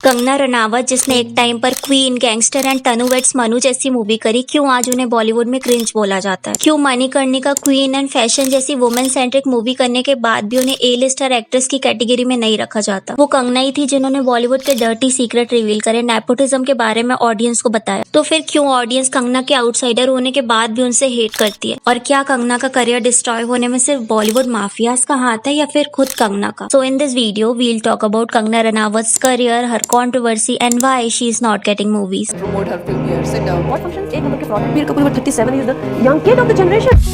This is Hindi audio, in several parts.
कंगना रनावत जिसने एक टाइम पर queen, gangster and Tanu weds Manu जैसी मूवी करी, क्यों आज उन्हें बॉलीवुड में क्रिंज बोला जाता है? क्यों मणिकर्णिका क्वीन एंड फैशन जैसी वुमेन सेंट्रिक मूवी करने के बाद भी उन्हें ए लिस्टर एक्ट्रेस की कैटेगरी में नहीं रखा जाता? वो कंगना ही थी जिन्होंने बॉलीवुड के डर्टी सीक्रेट रिवील करे, नेपोटिज्म के बारे में ऑडियंस को बताया। तो फिर क्यों ऑडियंस कंगना के आउटसाइडर होने के बाद भी उनसे हेट करती है? और क्या कंगना का करियर डिस्ट्रॉय होने में सिर्फ बॉलीवुड माफियाज का हाथ है या फिर खुद कंगना का? So in this video we'll talk about Kangana Ranaut's career, her controversy and why she is not getting movies. Promote her film here. Sit down. What functions? एक नंबर के fraud. Veer Kapoor, 37, is the young kid of the generation.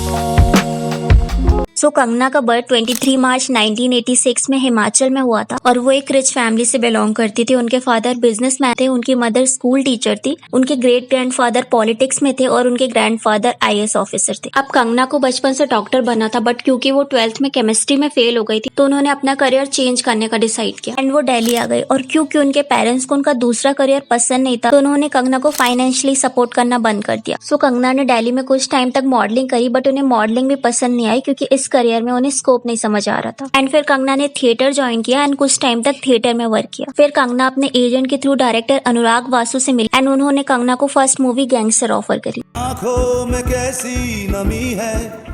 सो कंगना का बर्थ 23 मार्च 1986 में हिमाचल में हुआ था और वो एक रिच फैमिली से बिलोंग करती थी। उनके फादर बिजनेसमैन थे, उनकी मदर स्कूल टीचर थी, उनके ग्रेट ग्रैंडफादर पॉलिटिक्स में थे और उनके ग्रैंडफादर आईएएस ऑफिसर थे। अब कंगना को बचपन से डॉक्टर बनना था, बट क्योंकि वो 12th में केमिस्ट्री में फेल हो गई थी तो उन्होंने अपना करियर चेंज करने का डिसाइड किया एंड वो दिल्ली आ गई। और क्योंकि उनके पेरेंट्स को उनका दूसरा करियर पसंद नहीं था तो उन्होंने कंगना को फाइनेंशियली सपोर्ट करना बंद कर दिया। सो कंगना ने दिल्ली में कुछ टाइम तक मॉडलिंग करी, बट उन्हें मॉडलिंग भी पसंद नहीं आई क्योंकि इस करियर में उन्हें स्कोप नहीं समझ आ रहा था। एंड फिर कंगना ने थिएटर ज्वाइन किया एंड कुछ टाइम तक थिएटर में वर्क किया। फिर कंगना अपने एजेंट के थ्रू डायरेक्टर अनुराग वासु से मिली एंड उन्होंने कंगना को फर्स्ट मूवी गैंगस्टर ऑफर करी। आंखों में कैसी नमी है।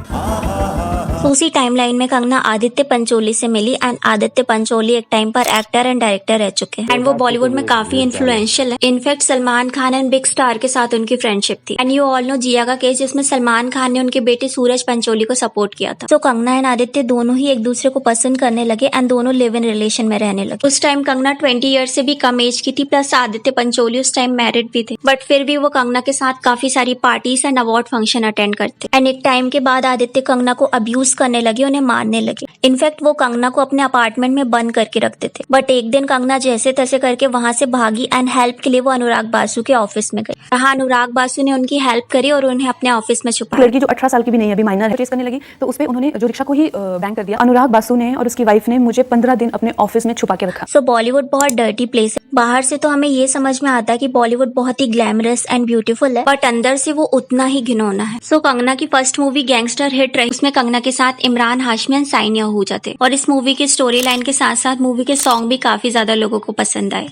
उसी टाइमलाइन में कंगना आदित्य पंचोली से मिली एंड आदित्य पंचोली एक टाइम पर एक्टर एंड डायरेक्टर रह चुके हैं एंड वो बॉलीवुड में काफी इन्फ्लुएंशियल है। In fact Salman Khan and big star के साथ उनकी फ्रेंडशिप थी। एंड यू ऑल नो जिया का केस जिसमें सलमान खान ने उनके बेटे सूरज पंचोली को सपोर्ट किया था। तो कंगना एंड आदित्य दोनों ही एक दूसरे को पसंद करने लगे एंड दोनों लिव इन रिलेशन में रहने लगे। उस टाइम कंगना 20 ईयर से भी कम एज की थी, प्लस आदित्य पंचोली उस टाइम मैरिड भी थे, बट फिर भी वो कंगना के साथ काफी सारी parties and award function attend करते एंड एक टाइम के बाद आदित्य कंगना को अब्यूज करने लगे, उन्हें मारने लगे। इनफैक्ट वो कंगना को अपने अपार्टमेंट में बंद करके रखते थे। बट एक दिन कंगना जैसे तैसे करके वहां से भागी एंड हेल्प के लिए वो अनुराग बासु के ऑफिस में गई। वहाँ अनुराग बासु ने उनकी हेल्प करी और उन्हें अपने ऑफिस में छुपाया। लड़की जो 18 साल की भी नहीं है, अभी माइनर है, ट्रेस करने लगी तो उस पे उन्होंने जो रिक्शा को ही बैंक कर दिया। अनुराग बासु ने और उसकी वाइफ ने मुझे 15 दिन अपने ऑफिस में छुपा के रखा। सो बॉलीवुड बहुत डर्टी प्लेस है। बाहर से तो हमें ये समझ में आता है कि बॉलीवुड बहुत ही ग्लैमरस एंड ब्यूटीफुल है, बट अंदर से वो उतना ही घिनौना है। सो कंगना की फर्स्ट मूवी गैंगस्टर हिट रही। उसमें कंगना के साथ इमरान हाशमी एंड साइनिया आहूजा थे और इस मूवी की स्टोरी लाइन के साथ साथ मूवी के सॉन्ग भी काफी ज्यादा लोगों को पसंद आए।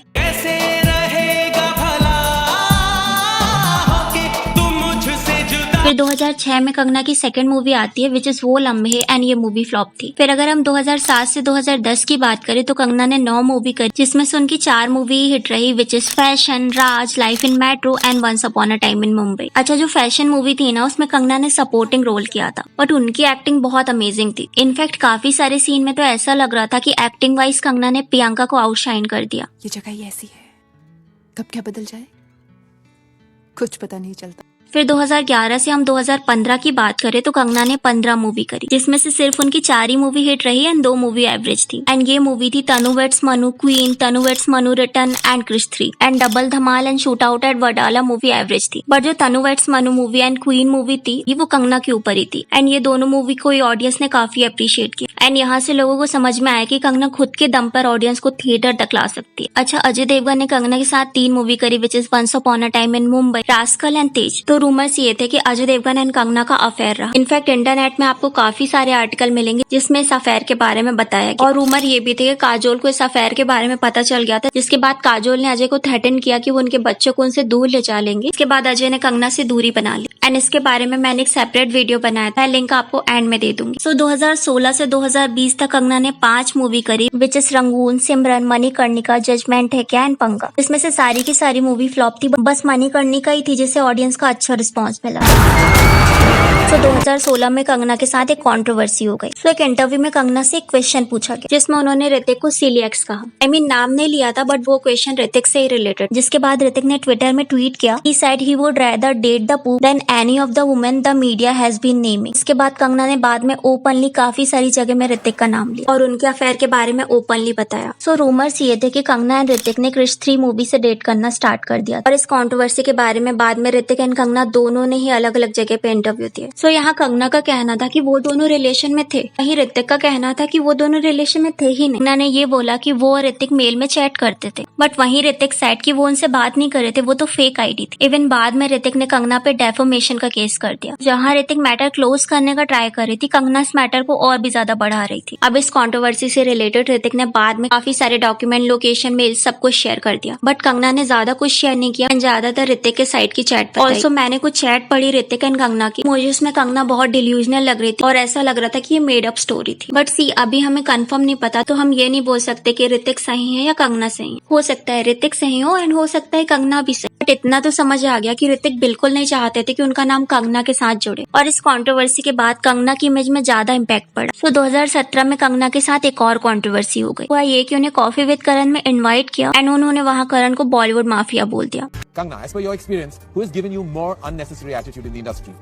फिर 2006 में कंगना की सेकंड मूवी आती है विच इज वो लम्हे एंड ये मूवी फ्लॉप थी। फिर अगर हम 2007 से 2010 की बात करें तो कंगना ने 9 मूवी करी, जिसमें से उनकी 4 मूवी हिट रही which is fashion, Raaz, life in metro and once upon a time in Mumbai. अच्छा, जो फैशन मूवी थी ना उसमें कंगना ने सपोर्टिंग रोल किया था, बट उनकी एक्टिंग बहुत अमेजिंग थी। इनफैक्ट काफी सारे सीन में तो ऐसा लग रहा था कि एक्टिंग वाइज कंगना ने प्रियंका को आउटशाइन कर दिया। ये जगह ही ऐसी है, कब क्या बदल जाए कुछ पता नहीं चलता। फिर 2011 से हम 2015 की बात करें तो कंगना ने 15 मूवी करी, जिसमें से सिर्फ उनकी 4 ही मूवी हिट रही एंड 2 मूवी एवरेज थी। एंड ये मूवी थी Tanu weds Manu queen, Tanu weds Manu return and Krrish 3 and double Dhamaal and shoot out at Wadala movie average थी। बट जो Tanu weds Manu movie and queen movie थी ये वो कंगना के ऊपर ही थी एंड ये दोनों मूवी को ऑडियंस ने काफी अप्रिशिएट किया एंड यहाँ से लोगों को समझ में आया कि कंगना खुद के दम पर ऑडियंस को थिएटर तक ला सकती है। अच्छा, अजय देवगन ने कंगना के साथ 3 मूवी करी which is once upon a time in Mumbai, rascal and Tezz. तो रूमर्स ये थे कि अजय देवगन एंड कंगना का अफेयर रहा। इनफैक्ट इंटरनेट में आपको काफी सारे आर्टिकल मिलेंगे जिसमें इस अफेयर के बारे में बताया गया। और रूमर ये भी थे कि काजोल को इस अफेयर के बारे में पता चल गया था, जिसके बाद काजोल ने अजय को थ्रेटन किया कि वो उनके बच्चों को उनसे दूर ले जा लेंगे। इसके बाद अजय ने कंगना से दूरी बना ली एंड इसके बारे में मैंने एक सेपरेट वीडियो बनाया था, लिंक आपको एंड में दे दूंगी। सो 2016 से 2020 तक कंगना ने 5 मूवी करी which is Rangoon, Simran, Manikarnika, judgement है क्या एंड पंगा। इसमें से सारी की सारी मूवी फ्लॉप थी, बस मणिकर्णिका ही थी जिसे ऑडियंस का अच्छा रिस्पॉन्स मिला। तो 2016 में कंगना के साथ एक कंट्रोवर्सी हो गई। तो एक इंटरव्यू में कंगना से एक क्वेश्चन पूछा गया जिसमें उन्होंने ऋतिक को सिलियक्स कहा। I mean, नाम नहीं लिया था बट वो क्वेश्चन ऋतिक से ही रिलेटेड। जिसके बाद ऋतिक ने ट्विटर में ट्वीट किया, he said he would rather date the poop than any of the women the media has been naming। इसके बाद कंगना ने बाद में ओपनली काफी सारी जगह में ऋतिक का नाम लिया और उनके अफेयर के बारे में ओपनली बताया। सो रूमर्स ये थे कि कंगना एंड ऋतिक ने क्रिश 3 मूवी से डेट करना स्टार्ट कर दिया और इस कंट्रोवर्सी के बारे में बाद में ऋतिक एंड कंगना दोनों ने ही अलग अलग जगह पे इंटरव्यू दिए। सो यहाँ कंगना का कहना था कि वो दोनों रिलेशन में थे, वहीं ऋतिक का कहना था कि वो दोनों रिलेशन में थे ही नहीं। कंगना ने ये बोला कि वो और ऋतिक मेल में चैट करते थे, बट वहीं ऋतिक सेड कि वो उनसे बात नहीं कर रहे थे, वो तो फेक आईडी थी। इवन बाद में ऋतिक ने कंगना पे डेफोमेशन डिफेमेशन का केस कर दिया। जहां ऋतिक मैटर क्लोज करने का ट्राई कर रही थी, कंगना इस मैटर को और भी ज्यादा बढ़ा रही थी। अब इस कंट्रोवर्सी से रिलेटेड ऋतिक ने बाद में काफी सारे डॉक्यूमेंट, लोकेशन, मेल सब कुछ शेयर कर दिया, बट कंगना ने ज्यादा कुछ शेयर नहीं किया। ज्यादातर ऋतिक के साइड की चैट बताई। ऑल्सो मैंने कुछ चैट पढ़ी ऋतिक एंड कंगना की, मुझे उसमें कंगना बहुत डिल्यूजनल लग रही थी और ऐसा लग रहा था कि ये मेड अप स्टोरी थी। बट सी, अभी हमें कंफर्म नहीं पता, तो हम ये नहीं बोल सकते कि ऋतिक सही है या कंगना सही है। हो सकता है ऋतिक सही हो एंड हो सकता है कंगना भी सही, बट इतना तो समझ आ गया कि ऋतिक बिल्कुल नहीं चाहते थे कि उनका नाम कंगना के साथ जुड़े, और इस कंट्रोवर्सी के बाद कंगना की इमेज में ज्यादा इम्पैक्ट पड़ा। तो 2017 में कंगना के साथ एक और कंट्रोवर्सी हो गई। हुआ ये कि उन्हें कॉफी विद करण में इनवाइट किया एंड उन्होंने वहां करण को बॉलीवुड माफिया बोल दिया। Kangna, as per your experience, who has given you more unnecessary attitude in the industry?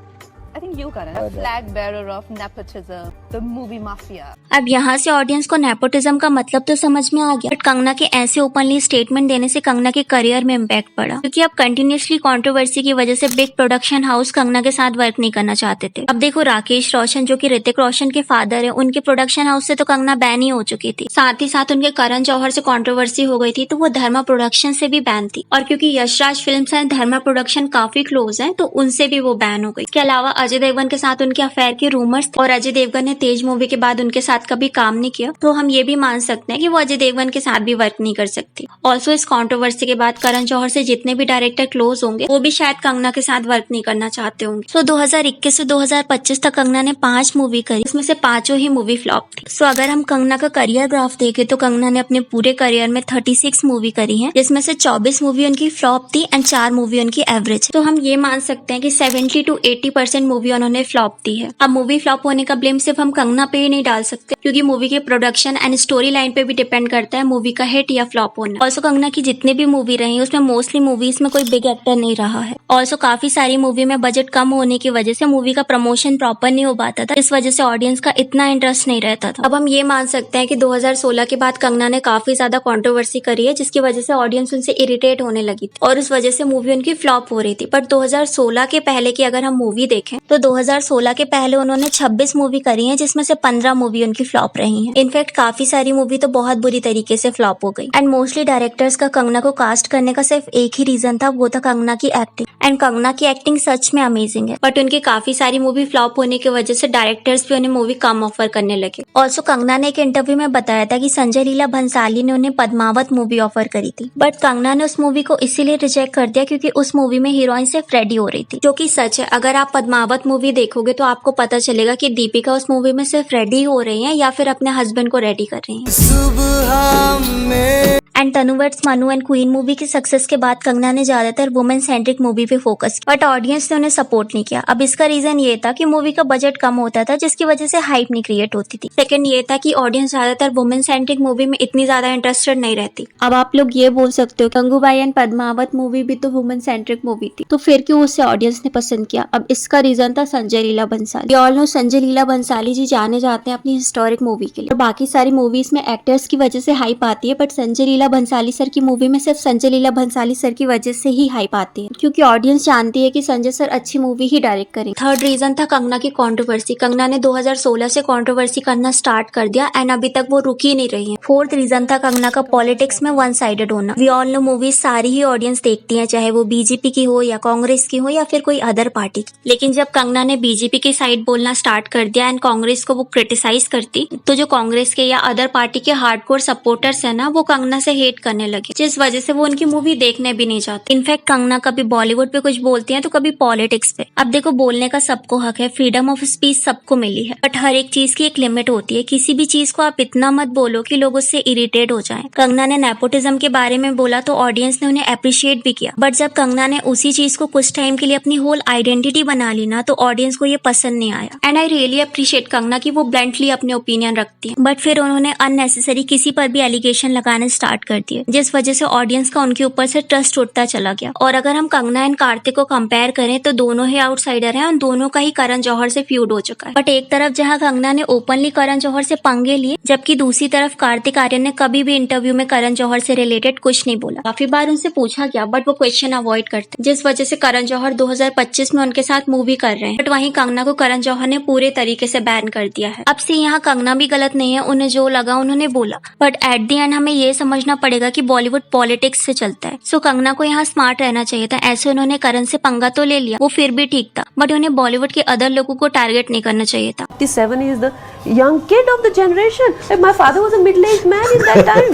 I think you, Karan, a flag bearer of nepotism, the movie mafia. अब यहाँ से ऑडियंस को नेपोटिज्म का मतलब तो समझ में आ गया, बट कंगना के ऐसे ओपनली स्टेटमेंट देने से कंगना के करियर में इम्पैक्ट पड़ा, क्योंकि अब कंटिन्यूसली कंट्रोवर्सी की वजह से बिग प्रोडक्शन हाउस कंगना के साथ वर्क नहीं करना चाहते थे। अब देखो, राकेश रोशन जो कि ऋतिक रोशन के फादर है, उनके प्रोडक्शन हाउस से तो कंगना बैन ही हो चुकी थी। साथ ही साथ उनके करण जौहर से कंट्रोवर्सी हो गई थी, तो वो धर्मा प्रोडक्शन से भी बैन थी, और क्योंकि Yashraj films and Dharma production काफी क्लोज है, तो उनसे भी वो बैन हो गई। इसके अलावा अजय देवगन के साथ उनके अफेयर के रूमर्स थे, और अजय देवगन ने तेज मूवी के बाद उनके साथ कभी काम नहीं किया, तो हम ये भी मान सकते हैं कि वो अजय देवगन के साथ भी वर्क नहीं कर सकती। ऑल्सो इस कंट्रोवर्सी के बाद करण जौहर से जितने भी डायरेक्टर क्लोज होंगे, वो भी शायद कंगना के साथ वर्क नहीं करना चाहते होंगे। सो 2021 से 2025 तक कंगना ने 5 मूवी करी, इसमें से 5 ही मूवी फ्लॉप थी। सो अगर हम कंगना का करियर ग्राफ देखें तो कंगना ने अपने पूरे करियर में 36 मूवी करी है, जिसमें से 24 मूवी उनकी फ्लॉप थी एंड 4 मूवी उनकी एवरेज। तो हम ये मान सकते हैं कि 70 to 80% मूवी उन्होंने फ्लॉप दी है। अब मूवी फ्लॉप होने का ब्लेम सिर्फ हम कंगना पे ही नहीं डाल सकते, क्योंकि मूवी के प्रोडक्शन एंड स्टोरी लाइन पे भी डिपेंड करता है मूवी का हिट या फ्लॉप होना। ऑल्सो कंगना की जितनी भी मूवी रही उसमें मोस्टली मूवीज में कोई बिग एक्टर नहीं रहा है। ऑल्सो काफी सारी मूवी में बजट कम होने की वजह से मूवी का प्रमोशन प्रॉपर नहीं हो पाता था, इस वजह से ऑडियंस का इतना इंटरेस्ट नहीं रहता था। अब हम ये मान सकते हैं कि 2016 के बाद कंगना ने काफी ज्यादा कंट्रोवर्सी करी है, जिसकी वजह से ऑडियंस उनसे इरिटेट होने लगी थी, और उस वजह से मूवी उनकी फ्लॉप हो रही थी। बट 2016 के पहले की अगर हम मूवी देखें तो 2016 के पहले उन्होंने 26 मूवी करी है, जिसमें से 15 मूवी उनकी फ्लॉप रही हैं। इनफैक्ट काफी सारी मूवी तो बहुत बुरी तरीके से फ्लॉप हो गई, एंड मोस्टली डायरेक्टर्स का कंगना को कास्ट करने का सिर्फ एक ही रीजन था, वो था कंगना की एक्टिंग। एंड कंगना की एक्टिंग सच में अमेजिंग है, बट उनकी काफी सारी मूवी फ्लॉप होने की वजह से डायरेक्टर्स भी उन्हें मूवी कम ऑफर करने लगे। ऑल्सो कंगना ने एक इंटरव्यू में बताया था कि संजय लीला भंसाली ने उन्हें पद्मावत मूवी ऑफर करी थी, बट कंगना ने उस मूवी को इसीलिए रिजेक्ट कर दिया क्योंकि उस मूवी में हीरोइन सिर्फ रेडी हो रही थी, जो कि सच है। अगर आप पद्मावत मूवी देखोगे तो आपको पता चलेगा कि दीपिका उस मूवी में सिर्फ रेडी हो रही हैं या फिर अपने हस्बैंड को रेडी कर रही हैं। सुबह में and Tanu weds Manu and queen movie की सक्सेस के बाद कंगना ने ज्यादातर वुमेन सेंट्रिक मूवी पे फोकस किया, बट ऑडियंस ने उन्हें सपोर्ट नहीं किया। अब इसका रीजन ये था कि मूवी का बजट कम होता था, जिसकी वजह से हाइप नहीं क्रिएट होती थी। सेकंड ये था कि ऑडियंस ज्यादातर वुमेन सेंट्रिक मूवी में इतनी ज्यादा इंटरेस्टेड नहीं रहती। अब आप लोग ये बोल सकते हो गंगूबाई एंड पद्मावत मूवी भी तो वुमेन सेंट्रिक मूवी थी, तो फिर क्यों उसे ऑडियंस ने पसंद किया? अब इसका रीजन था संजय लीला भंसाली। ऑल नो संजय लीला भंसाली जी जाने जाते हैं अपनी हिस्टोरिक मूवी के लिए, और बाकी सारी मूवीज में एक्टर्स की वजह से हाइप आती है, बट संजय लीला भंसाली सर की मूवी में सिर्फ संजय लीला भंसाली सर की वजह से ही हाइप आती है, क्योंकि ऑडियंस जानती है कि संजय सर अच्छी मूवी ही डायरेक्ट करेंगे। थर्ड रीजन था कंगना की कंट्रोवर्सी। कंगना ने 2016 से कंट्रोवर्सी करना स्टार्ट कर दिया एंड अभी तक वो रुक ही नहीं रही है। फोर्थ रीजन था कंगना का पॉलिटिक्स में वन साइडेड होना। वी ऑल नो मूवीज सारी ही ऑडियंस देखती है, चाहे वो बीजेपी की हो या कांग्रेस की हो या फिर कोई अदर पार्टी की। लेकिन जब कंगना ने बीजेपी की साइड बोलना स्टार्ट कर दिया एंड कांग्रेस को वो क्रिटिसाइज करती, तो जो कांग्रेस के या अदर पार्टी के हार्डकोर सपोर्टर्स है ना, वो कंगना से हेट करने लगे, जिस वजह से वो उनकी मूवी देखने भी नहीं चाहते। इनफैक्ट कंगना कभी बॉलीवुड पे कुछ बोलती हैं तो कभी पॉलिटिक्स पे। अब देखो, बोलने का सबको हक है, फ्रीडम ऑफ स्पीच सबको मिली है, बट हर एक चीज की एक लिमिट होती है। किसी भी चीज को आप इतना मत बोलो कि लोग उससे इरिटेट हो जाएं। कंगना ने नेपोटिज्म के बारे में बोला तो ऑडियंस ने उन्हें अप्रिशिएट भी किया, बट जब कंगना ने उसी चीज को कुछ टाइम के लिए अपनी होल आइडेंटिटी बना ली ना, तो ऑडियंस को ये पसंद नहीं आया। And I really appreciate Kangana की वो ब्लंटली अपने ओपिनियन रखती है, बट फिर उन्होंने अननेसेसरी किसी पर भी एलिगेशन लगाने स्टार्ट कर दिए, जिस वजह से ऑडियंस का उनके ऊपर से ट्रस्ट उठता चला गया। और अगर हम कंगना एंड कार्तिक को कंपेयर करें तो दोनों ही आउटसाइडर हैं और दोनों का ही करण जौहर से फ्यूड हो चुका है। बट एक तरफ जहां कंगना ने ओपनली करण जौहर से पंगे लिए, जबकि दूसरी तरफ कार्तिक आर्यन ने कभी भी इंटरव्यू में करण जौहर से रिलेटेड कुछ नहीं बोला। काफी बार उनसे पूछा गया, बट वो क्वेश्चन अवॉइड करते, जिस वजह से करण जौहर 2025 में उनके साथ मूवी कर रहे हैं, बट वहीं कंगना को करण जौहर ने पूरे तरीके से बैन कर दिया है। अब से यहाँ कंगना भी गलत नहीं है, उन्हें जो लगा उन्होंने बोला, बट एट द एंड हमें ये समझना पड़ेगा कि बॉलीवुड पॉलिटिक्स से चलता है। सो कंगना को यहाँ स्मार्ट रहना चाहिए था। ऐसे उन्होंने करण से पंगा तो ले लिया, वो फिर भी ठीक था, बट उन्हें बॉलीवुड के अदर लोगों को टारगेट नहीं करना चाहिए था। 57 is the young kid of the generation. Like my father was a middle-aged man in that time.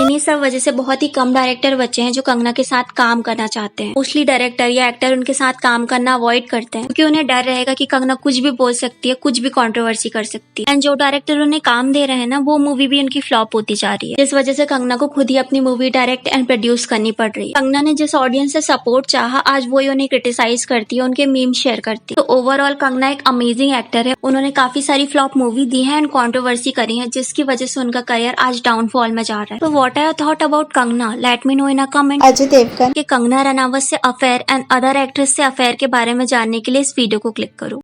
इन्हीं सब वजह से बहुत ही कम डायरेक्टर बचे हैं जो कंगना के साथ काम करना चाहते हैं। मोस्टली डायरेक्टर या एक्टर उनके साथ काम करना अवॉइड करते हैं क्योंकि उन्हें डर रहेगा कि कंगना कुछ भी बोल सकती है, कुछ भी कंट्रोवर्सी कर सकती है। एंड जो डायरेक्टर उन्हें काम दे रहे हैं ना, वो मूवी भी उनकी फ्लॉप होती जा रही है, जिस वजह से कंगना को खुद ही अपनी मूवी डायरेक्ट एंड प्रोड्यूस करनी पड़ रही है। कंगना ने जिस ऑडियंस से सपोर्ट चाहा, आज वही उन्हें क्रिटिसाइज करती है, उनके मीम शेयर करती है। तो ओवरऑल कंगना एक अमेजिंग एक्टर है। उन्होंने काफी सारी फ्लॉप मूवी दी है एंड कंट्रोवर्सी करी है, जिसकी वजह से उनका करियर आज डाउनफॉल में जा रहा है। तो what are your thought about Kangana? Let me know in a comment. Ajay Devgan कि कंगना रनावत से अफेयर एंड अदर एक्ट्रेस से अफेयर के बारे में जानने के लिए इस वीडियो को क्लिक करो।